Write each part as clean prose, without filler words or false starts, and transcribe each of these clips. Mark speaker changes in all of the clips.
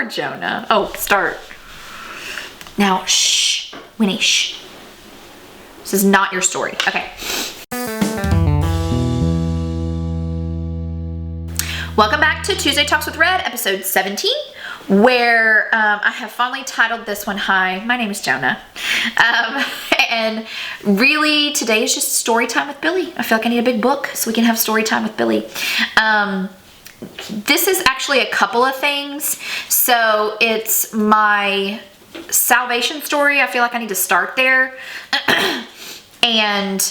Speaker 1: Poor Jonah. Oh, start. Now, shh. Winnie, shh. This is not your story. Okay. Welcome back to Tuesday Talks with Red, episode 17, where I have finally titled this one, Hi, my name is Jonah. And really, today is just story time with Billy. I feel like I need a big book so we can have story time with Billy. This is actually a couple of things. So it's my salvation story. I feel like I need to start there. And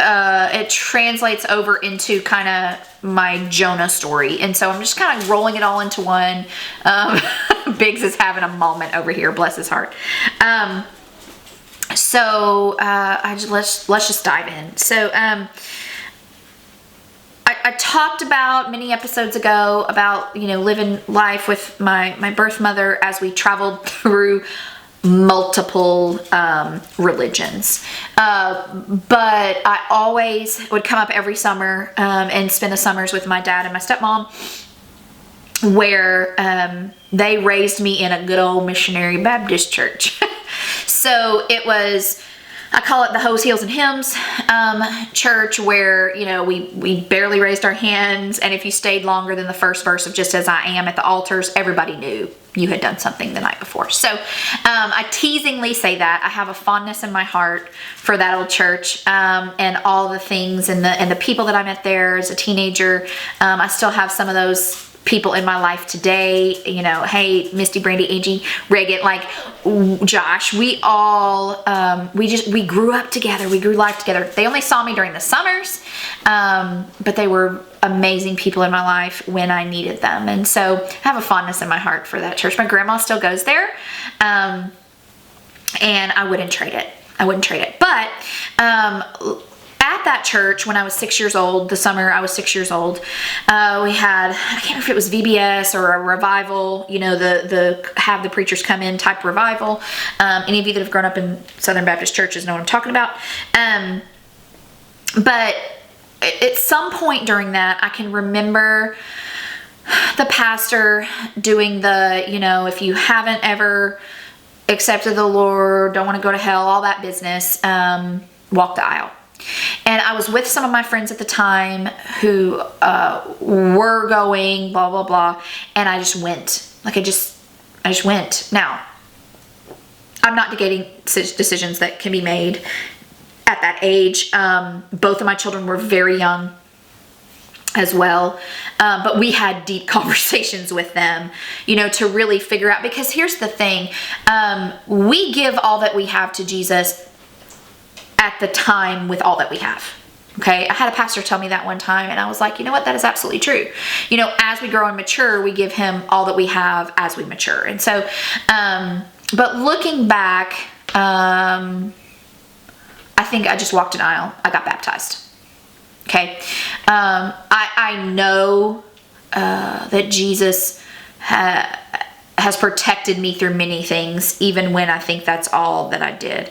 Speaker 1: it translates over into kind of my Jonah story. And so I'm just kind of rolling it all into one. Biggs is having a moment over here, bless his heart. Let's just dive in. So I talked about many episodes ago about, living life with my birth mother as we traveled through multiple religions. But I always would come up every summer and spend the summers with my dad and my stepmom, where they raised me in a good old missionary Baptist church. So it was, I call it the Hose, Heels, and Hymns church, where, we barely raised our hands. And if you stayed longer than the first verse of Just As I Am at the altars, everybody knew you had done something the night before. So I teasingly say that. I have a fondness in my heart for that old church and all the things and the people that I met there as a teenager. I still have some of those people in my life today, hey, Misty, Brandy, Angie, Reagan, like Josh, we all, we grew up together. We grew life together. They only saw me during the summers, but they were amazing people in my life when I needed them. And so I have a fondness in my heart for that church. My grandma still goes there, and I wouldn't trade it. But, at that church, when I was 6 years old, the summer I was 6 years old, we had, I can't remember if it was VBS or a revival, the have the preachers come in type revival. Any of you that have grown up in Southern Baptist churches know what I'm talking about. But at some point during that, I can remember the pastor doing the, if you haven't ever accepted the Lord, don't want to go to hell, all that business, walk the aisle. And I was with some of my friends at the time who were going, blah, blah, blah. And I just went. I just went. Now, I'm not negating decisions that can be made at that age. Both of my children were very young as well. But we had deep conversations with them, to really figure out. Because here's the thing. We give all that we have to Jesus at the time with all that we have. Okay. I had a pastor tell me that one time, and I was like, you know what? That is absolutely true. As we grow and mature, we give him all that we have as we mature. And so, but looking back, I think I just walked an aisle. I got baptized. Okay. I know, that Jesus has protected me through many things, even when I think that's all that I did.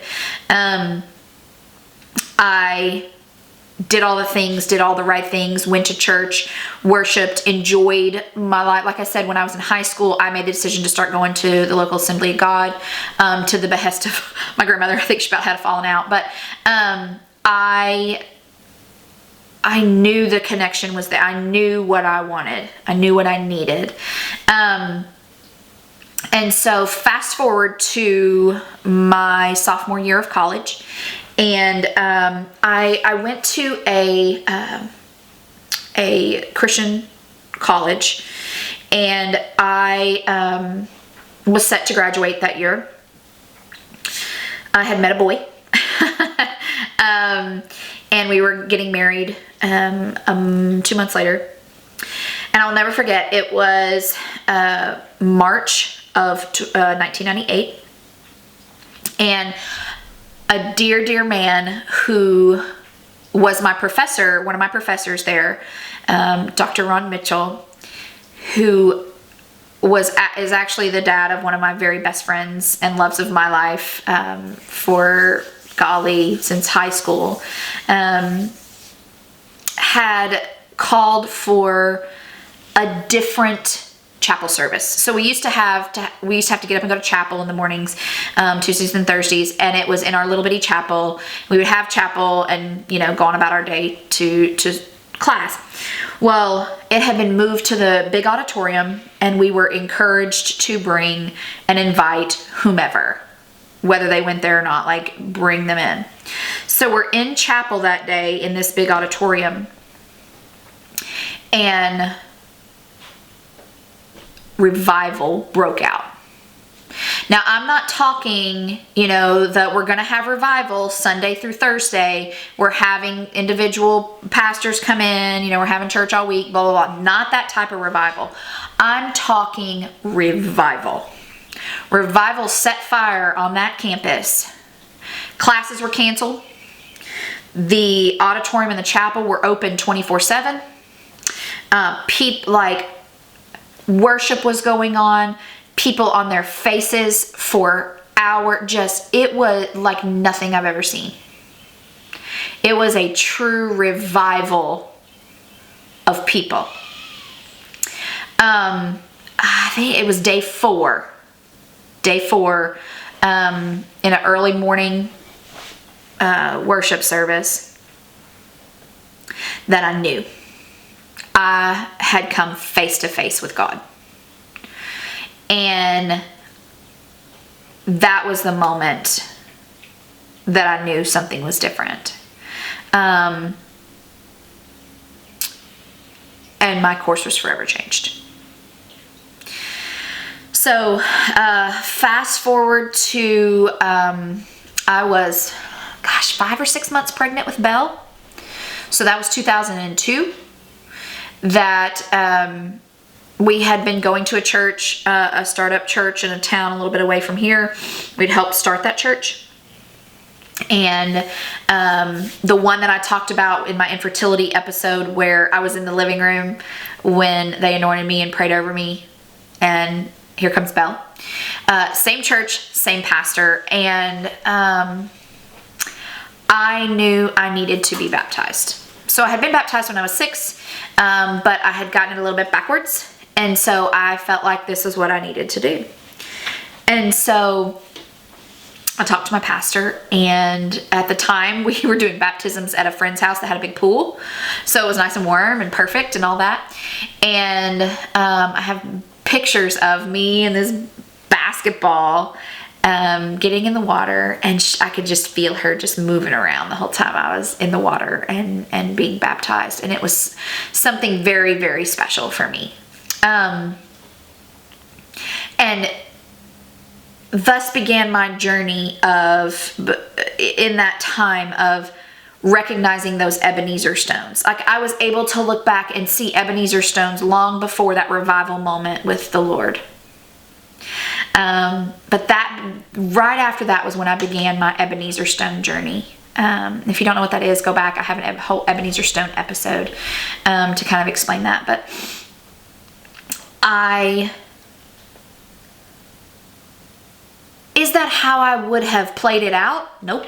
Speaker 1: I did all the things, did all the right things, went to church, worshiped, enjoyed my life. Like I said, when I was in high school, I made the decision to start going to the local Assembly of God, to the behest of my grandmother. I think she about had fallen out, but I knew the connection was there. I knew what I wanted. I knew what I needed. And so fast forward to my sophomore year of college, and I went to a Christian college, and I was set to graduate that year. I had met a boy, and we were getting married 2 months later. And I'll never forget, it was March of 1998, and a dear, dear man who was my professor, one of my professors there, Dr. Ron Mitchell, who is actually the dad of one of my very best friends and loves of my life for golly, since high school, had called for a different chapel service. So we used to have to get up and go to chapel in the mornings, Tuesdays and Thursdays, and it was in our little bitty chapel. We would have chapel and, go on about our day to class. Well, it had been moved to the big auditorium, and we were encouraged to bring and invite whomever, whether they went there or not, like bring them in. So we're in chapel that day in this big auditorium, and revival broke out. Now, I'm not talking, that we're going to have revival Sunday through Thursday. We're having individual pastors come in, we're having church all week, blah, blah, blah. Not that type of revival. I'm talking revival. Revival set fire on that campus. Classes were canceled. The auditorium and the chapel were open 24/7. Worship was going on. People on their faces for hours. It was like nothing I've ever seen. It was a true revival of people. I think it was day four, in an early morning worship service, that I knew I had come face to face with God. And that was the moment that I knew something was different. And my course was forever changed. So fast forward to, I was, 5 or 6 months pregnant with Belle. So that was 2002. That we had been going to a church, a startup church in a town a little bit away from here. We'd helped start that church. And the one that I talked about in my infertility episode, where I was in the living room when they anointed me and prayed over me, and here comes Belle. Same church, same pastor, and I knew I needed to be baptized. So I had been baptized when I was 6, but I had gotten it a little bit backwards. And so I felt like this is what I needed to do. And so I talked to my pastor, and at the time we were doing baptisms at a friend's house that had a big pool. So it was nice and warm and perfect and all that. And I have pictures of me in this basketball getting in the water, and I could just feel her just moving around the whole time I was in the water and being baptized. And it was something very, very special for me. And thus began my journey in that time of recognizing those Ebenezer stones. Like, I was able to look back and see Ebenezer stones long before that revival moment with the Lord. But that right after that was when I began my Ebenezer stone journey. If you don't know what that is, go back. I have a whole Ebenezer stone episode to kind of explain that. But is that how I would have played it out? Nope.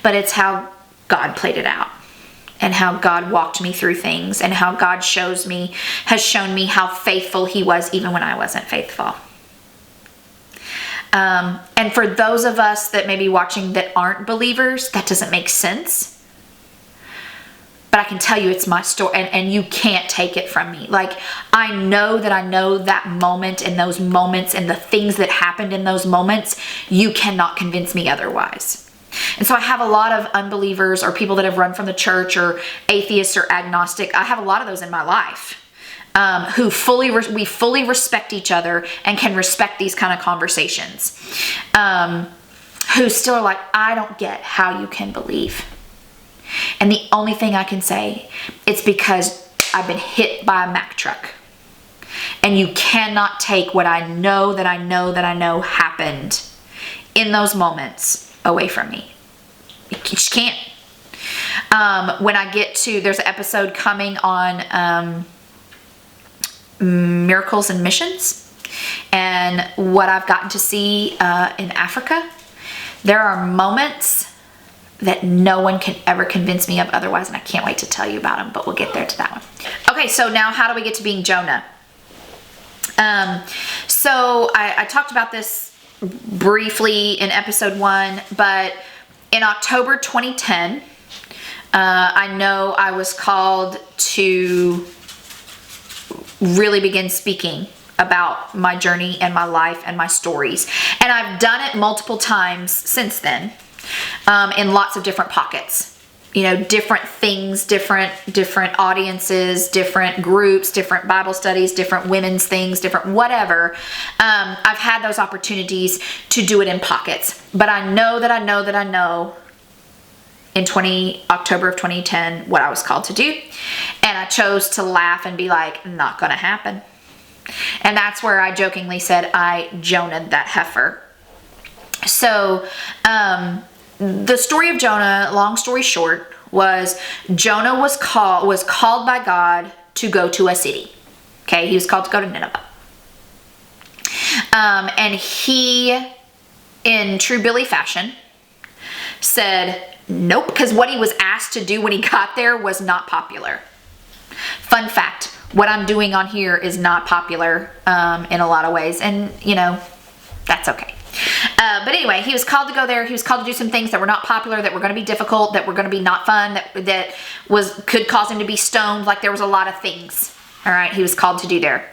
Speaker 1: But it's how God played it out, and how God walked me through things, and how God has shown me how faithful He was even when I wasn't faithful. And for those of us that may be watching that aren't believers, that doesn't make sense. But I can tell you it's my story, and you can't take it from me. Like, I know that moment and those moments and the things that happened in those moments, you cannot convince me otherwise. And so I have a lot of unbelievers or people that have run from the church or atheists or agnostic. I have a lot of those in my life who we fully respect each other and can respect these kind of conversations. Who still are like, I don't get how you can believe. And the only thing I can say, it's because I've been hit by a Mack truck. And you cannot take what I know happened in those moments away from me. You just can't. When I get to, there's an episode coming on miracles and missions, and what I've gotten to see in Africa. There are moments that no one can ever convince me of otherwise, and I can't wait to tell you about them, but we'll get there to that one. Okay, so now how do we get to being Jonah? So I talked about this briefly in episode 1, but in October 2010, I know I was called to really begin speaking about my journey and my life and my stories. And I've done it multiple times since then, in lots of different pockets. You know, different things, different audiences, different groups, different Bible studies, different women's things, different whatever. I've had those opportunities to do it in pockets. But I know in October of 2010 what I was called to do. And I chose to laugh and be like, not gonna happen. And that's where I jokingly said I Jonah'd that heifer. So, the story of Jonah, long story short, was Jonah was called by God to go to a city. Okay, he was called to go to Nineveh. And he, in true Billy fashion, said nope, because what he was asked to do when he got there was not popular. Fun fact, what I'm doing on here is not popular in a lot of ways, and you know, that's okay. But anyway, he was called to go there. He was called to do some things that were not popular, that were going to be difficult, that were going to be not fun, that could cause him to be stoned. Like there was a lot of things. All right, he was called to do there.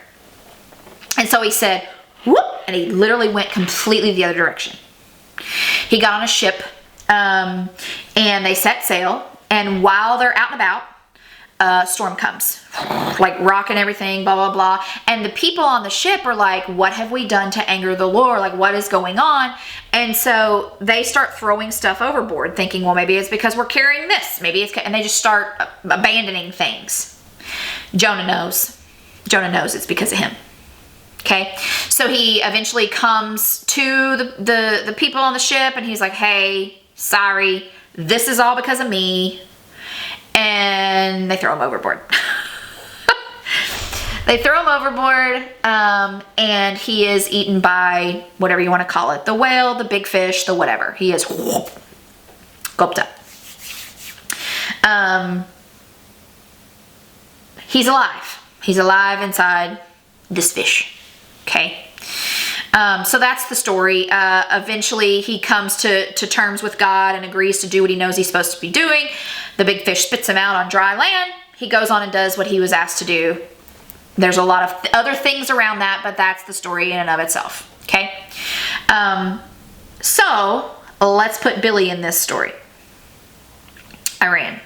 Speaker 1: And so he said, whoop, and he literally went completely the other direction. He got on a ship, and they set sail. And while they're out and about, a storm comes, like rocking everything, blah, blah, blah. And the people on the ship are like, what have we done to anger the Lord? Like, what is going on? And so they start throwing stuff overboard, thinking, well, maybe it's because we're carrying this. Maybe it's, and they just start abandoning things. Jonah knows it's because of him. Okay. So he eventually comes to the people on the ship, and he's like, hey, sorry, this is all because of me. And they throw him overboard. They throw him overboard, and he is eaten by whatever you want to call it. The whale, the big fish, the whatever. He is gulped up. He's alive. He's alive inside this fish. Okay. So that's the story. Eventually he comes to terms with God and agrees to do what he knows he's supposed to be doing. The big fish spits him out on dry land. He goes on and does what he was asked to do. There's a lot of other things around that, but that's the story in and of itself. Okay. So let's put Billy in this story. I ran.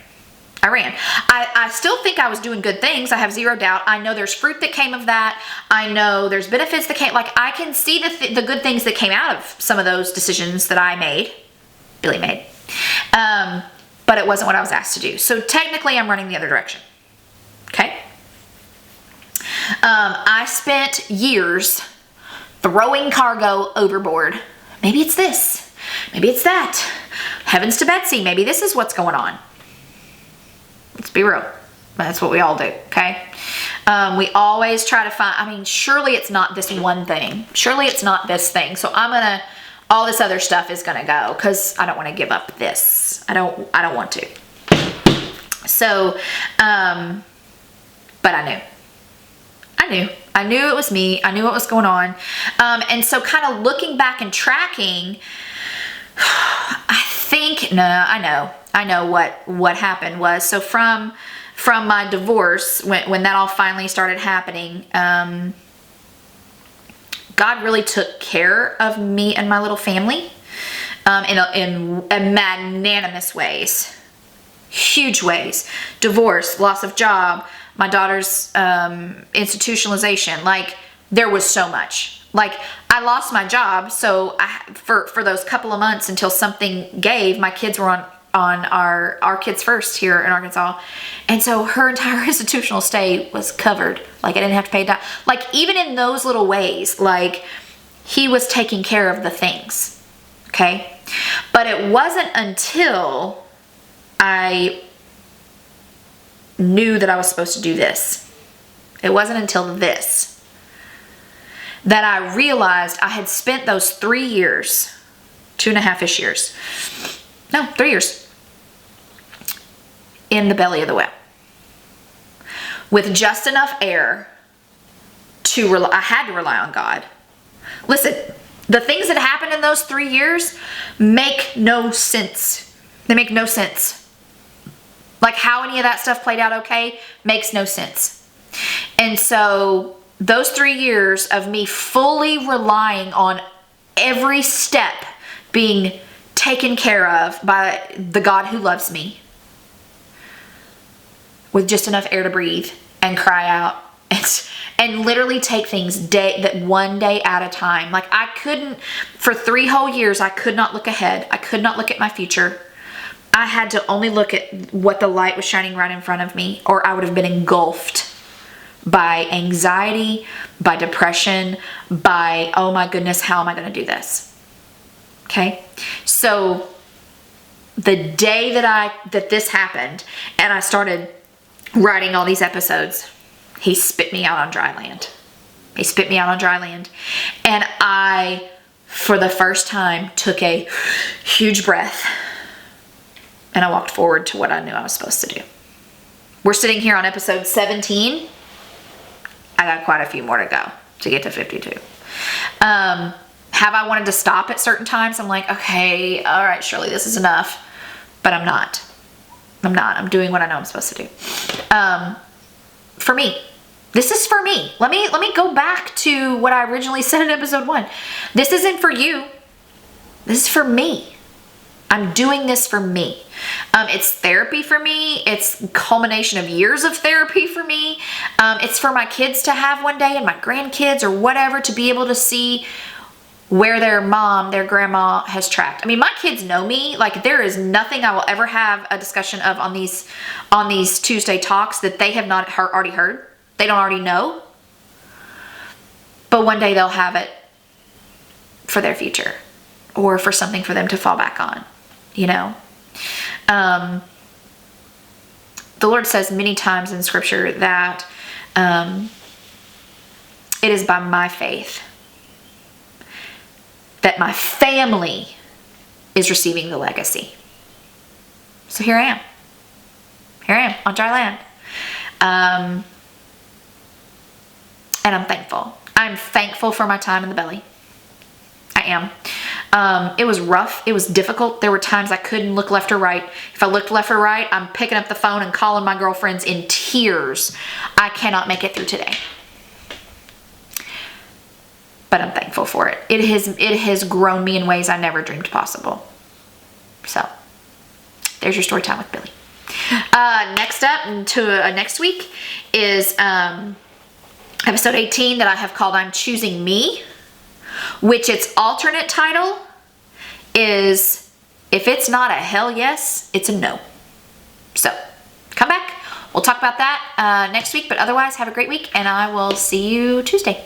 Speaker 1: I still think I was doing good things. I have zero doubt. I know there's fruit that came of that. I know there's benefits that came. Like I can see the good things that came out of some of those decisions that I made. Billy made. But it wasn't what I was asked to do. So technically I'm running the other direction. Okay. I spent years throwing cargo overboard. Maybe it's this. Maybe it's that. Heavens to Betsy. Maybe this is what's going on. Let's be real. That's what we all do, okay? We always try to find, I mean, surely it's not this one thing. Surely it's not this thing. So all this other stuff is gonna go because I don't want to give up this. I don't want to. So, but I knew it was me. I knew what was going on. And so kind of looking back and tracking, I know what happened was, so from my divorce, when that all finally started happening, God really took care of me and my little family, in magnanimous ways, huge ways. Divorce, loss of job, my daughter's institutionalization, like there was so much. Like I lost my job, so for those couple of months until something gave, my kids were on our Kids First here in Arkansas, and so her entire institutional stay was covered. Like I didn't have to pay that. Like even in those little ways, like he was taking care of the things. Okay, but it wasn't until I knew that I was supposed to do this. It wasn't until this that I realized I had spent those 3 years, 2.5-ish years, no, 3 years, in the belly of the whale with just enough air I had to rely on God. Listen, the things that happened in those 3 years make no sense. They make no sense. Like how any of that stuff played out okay makes no sense. And so those 3 years of me fully relying on every step being taken care of by the God who loves me, with just enough air to breathe and cry out and literally take things one day at a time. Like I couldn't, for 3 whole years, I could not look ahead. I could not look at my future. I had to only look at what the light was shining right in front of me, or I would have been engulfed by anxiety, by depression, by, oh my goodness, how am I going to do this? Okay. So the day that this happened and I started writing all these episodes, he spit me out on dry land. He spit me out on dry land. And I, for the first time, took a huge breath and I walked forward to what I knew I was supposed to do. We're sitting here on episode 17. I got quite a few more to go to get to 52. Have I wanted to stop at certain times? I'm like, okay, all right, Shirley, this is enough. But I'm not. I'm doing what I know I'm supposed to do. For me. This is for me. Let me go back to what I originally said in episode 1. This isn't for you. This is for me. I'm doing this for me. It's therapy for me. It's a culmination of years of therapy for me. It's for my kids to have one day, and my grandkids or whatever, to be able to see where their mom, their grandma has tracked. I mean, my kids know me. Like, there is nothing I will ever have a discussion of on these Tuesday talks that they have not already heard. They don't already know. But one day they'll have it for their future, or for something for them to fall back on, you know? The Lord says many times in scripture that it is by my faith that my family is receiving the legacy. So here I am. Here I am on dry land. And I'm thankful. I'm thankful for my time in the belly. I am. It was rough. It was difficult. There were times I couldn't look left or right. If I looked left or right, I'm picking up the phone and calling my girlfriends in tears. I cannot make it through today. But I'm thankful for it. It has grown me in ways I never dreamed possible. So, there's your story time with Billy. Next up to next week is episode 18 that I have called I'm Choosing Me, which its alternate title is If It's Not a Hell Yes, It's a No. So, come back. We'll talk about that next week, but otherwise, have a great week, and I will see you Tuesday.